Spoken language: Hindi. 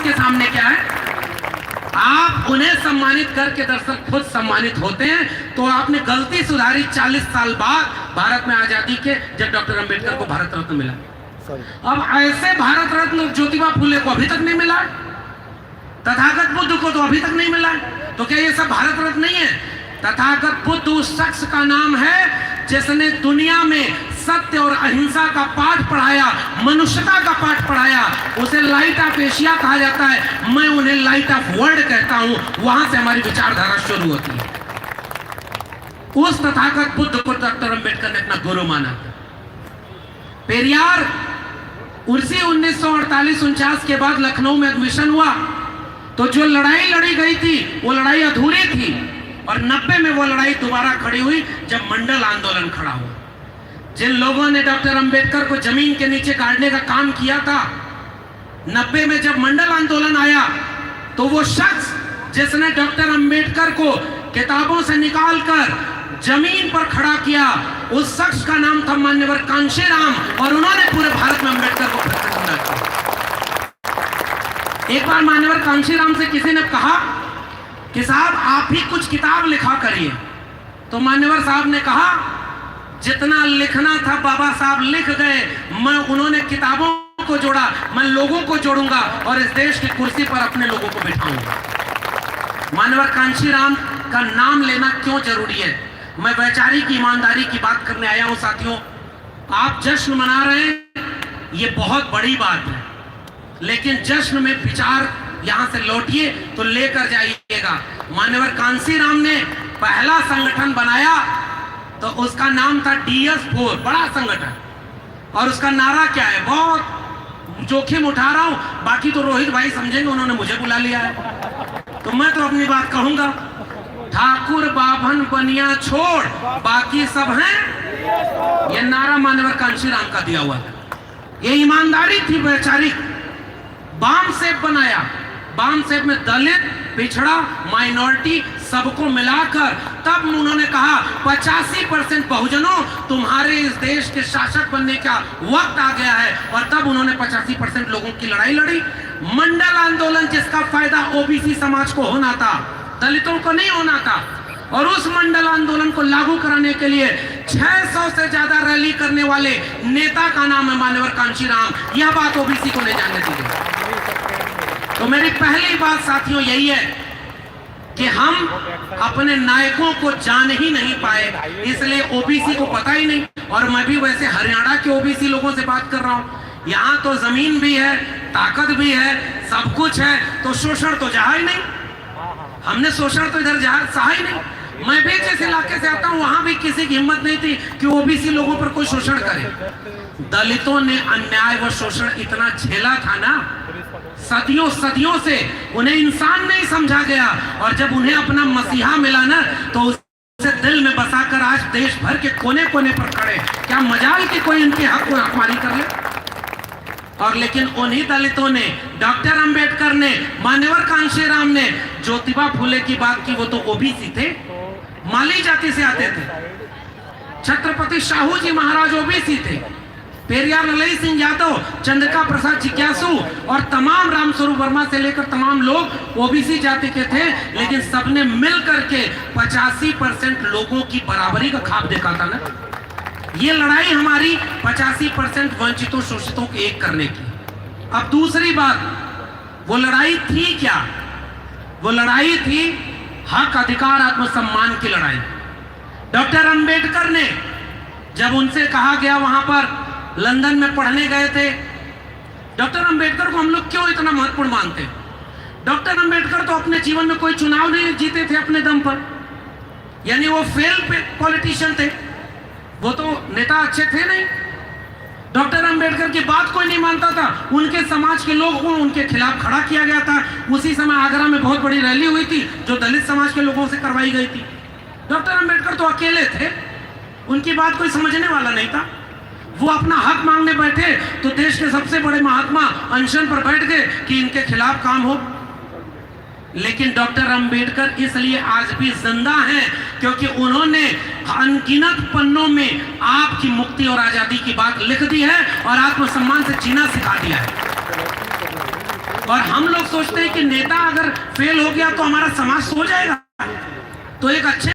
के सामने क्या है? आप उन्हें सम्मानित करके दरअसल खुद सम्मानित होते हैं। तो आपने गलती सुधारी 40 साल बाद भारत में आजादी के, जब डॉक्टर अंबेडकर को भारत रत्न मिला। अब ऐसे भारत रत्न ज्योतिबा फुले को अभी तक नहीं मिला है, तथागत बुद्ध को तो अभी तक नहीं मिला है। तो क्या ये सब भारत रत्न नहीं है? तथागत बुद्ध उस शख्स का नाम है जिसने दुनिया में सत्य और अहिंसा का पाठ पढ़ाया, मनुष्यता का पाठ पढ़ाया। उसे लाइट ऑफ एशिया कहा जाता है, मैं उन्हें लाइट ऑफ वर्ल्ड कहता हूं। वहां से हमारी विचारधारा शुरू होती है। उस तथागत बुद्ध को डॉक्टर अंबेडकर ने अपना गुरु माना। पेरियार उसी 1948-49 के बाद लखनऊ में एडमिशन हुआ, तो जो लड़ाई लड़ी गई थी वो लड़ाई अधूरी थी, और 90 में वो लड़ाई दोबारा खड़ी हुई जब मंडल आंदोलन खड़ा हुआ। जिन लोगों ने डॉक्टर अंबेडकर को जमीन के नीचे गाड़ने का काम किया था, 90 में जब मंडल आंदोलन आया, तो वो शख्स जिसने डॉक्टर अंबेडकर को किताबों से निकालकर जमीन पर खड़ा किया, उस शख्स का नाम था मान्यवर कांशीराम, और उन्होंने पूरे भारत में अंबेडकर को प्रतिष्ठित किया। एक बार मान्यवर कांशीराम से किसी ने कहा कि साहब आप ही कुछ किताब लिखा करिए। तो मान्यवर साहब ने कहा जितना लिखना था बाबा साहब लिख गए, मैं उन्होंने किताबों को जोड़ा, मैं लोगों को जोड़ूंगा और इस देश की कुर्सी पर अपने लोगों को बिठाऊंगा। मान्यवर कांशीराम का नाम लेना क्यों जरूरी है? मैं वैचारिक ईमानदारी की बात करने आया हूं साथियों। आप जश्न मना रहे हैं, ये बहुत बड़ी बात है, लेकिन जश्न में विचार यहां से लौटिए तो लेकर जाइएगा। मान्यवर कांशीराम ने पहला संगठन बनाया, तो उसका नाम था DS4, बड़ा संगठन, और उसका नारा क्या है? बहुत जोखिम उठा रहा हूं, बाकी तो रोहित भाई समझेंगे, उन्होंने मुझे बुला लिया है, तो मैं तो अपनी बात कहूंगा। ठाकुर बाभन बनिया छोड़, बाकी सब हैं। यह नारा मान्यवर कांशीराम का दिया हुआ है। ये ईमानदारी थी वैचारिक। बाम सेब बनाया, बाम सेब में दलित, पिछड़ा, माइनॉरिटी सबको मिलाकर, तब उन्होंने कहा 85% बहुजनों तुम्हारे इस देश के शासक बनने का वक्त आ गया है, और तब उन्होंने 85% लोगों की लड़ाई लड़ी। मंडल आंदोलन जिसका फायदा ओबीसी समाज को होना था, दलितों को नहीं होना था, और उस मंडल आंदोलन को लागू कराने के लिए 600 से ज्यादा रैली करने वाले नेता का नाम है मान्यवर कांशीराम। यह बात ओबीसी को नहीं जानने दी गई। तो मेरी पहली बात साथियों यही है कि हम अपने नायकों को जान ही नहीं पाए, इसलिए ओबीसी को पता ही नहीं। और मैं भी वैसे हरियाणा के ओबीसी लोगों से बात कर रहा हूं। यहाँ तो जमीन भी है, ताकत भी है, सब कुछ है, तो शोषण तो जहा ही नहीं। हमने शोषण तो इधर जहा सहा ही नहीं। मैं भी जिस इलाके से आता हूँ वहां भी किसी की हिम्मत नहीं थी कि ओबीसी लोगों पर कोई शोषण करे। दलितों ने अन्याय व शोषण इतना झेला था ना, सदियों सदियों से उन्हें इंसान नहीं समझा गया, और जब उन्हें अपना मसीहा मिला ना, तो उसे दिल में बसाकर आज देश भर के कोने कोने पर खड़े। क्या मजाल कि कोई इनके हक को हकमारी कर ले। और लेकिन उन्हीं दलितों ने, डॉक्टर अंबेडकर ने, मान्यवर कांशीराम ने ज्योतिबा फुले की बात की। वो तो ओबीसी थे, माली जाति से आते थे। छत्रपति शाहू जी महाराज ओबीसी थे। पेरियार ललई सिंह यादव, चंद्रिका प्रसाद जिज्ञासु और तमाम रामस्वरूप वर्मा से लेकर तमाम लोग ओबीसी जाति के थे, लेकिन सबने मिल करके 85% लोगों की बराबरी का ख्वाब देखा था ना। ये लड़ाई हमारी 85% वंचितों शोषितों को एक करने की। अब दूसरी बात, वो लड़ाई थी क्या? वो लड़ाई थी हक, अधिकार, आत्मसम्मान की लड़ाई। डॉक्टर अंबेडकर ने, जब उनसे कहा गया, वहां पर लंदन में पढ़ने गए थे, डॉक्टर अंबेडकर को हम लोग क्यों इतना महत्वपूर्ण मानते हैं? डॉक्टर अंबेडकर तो अपने जीवन में कोई चुनाव नहीं जीते थे अपने दम पर, यानी वो फेल पॉलिटिशियन थे, वो तो नेता अच्छे थे नहीं। डॉक्टर अंबेडकर की बात कोई नहीं मानता था, उनके समाज के लोग को उनके खिलाफ खड़ा किया गया था। उसी समय आगरा में बहुत बड़ी रैली हुई थी जो दलित समाज के लोगों से करवाई गई थी। डॉक्टर अंबेडकर तो अकेले थे, उनकी बात कोई समझने वाला नहीं था। वो अपना हक मांगने बैठे तो देश के सबसे बड़े महात्मा अनशन पर बैठ गए कि इनके खिलाफ काम हो। लेकिन डॉक्टर अंबेडकर इसलिए आज भी जिंदा हैं क्योंकि उन्होंने अनगिनत पन्नों में आपकी मुक्ति और आजादी की बात लिख दी है और आत्मसम्मान से जीना सिखा दिया है। और हम लोग सोचते हैं कि नेता अगर फेल हो गया तो हमारा समाज सो जाएगा। तो एक अच्छे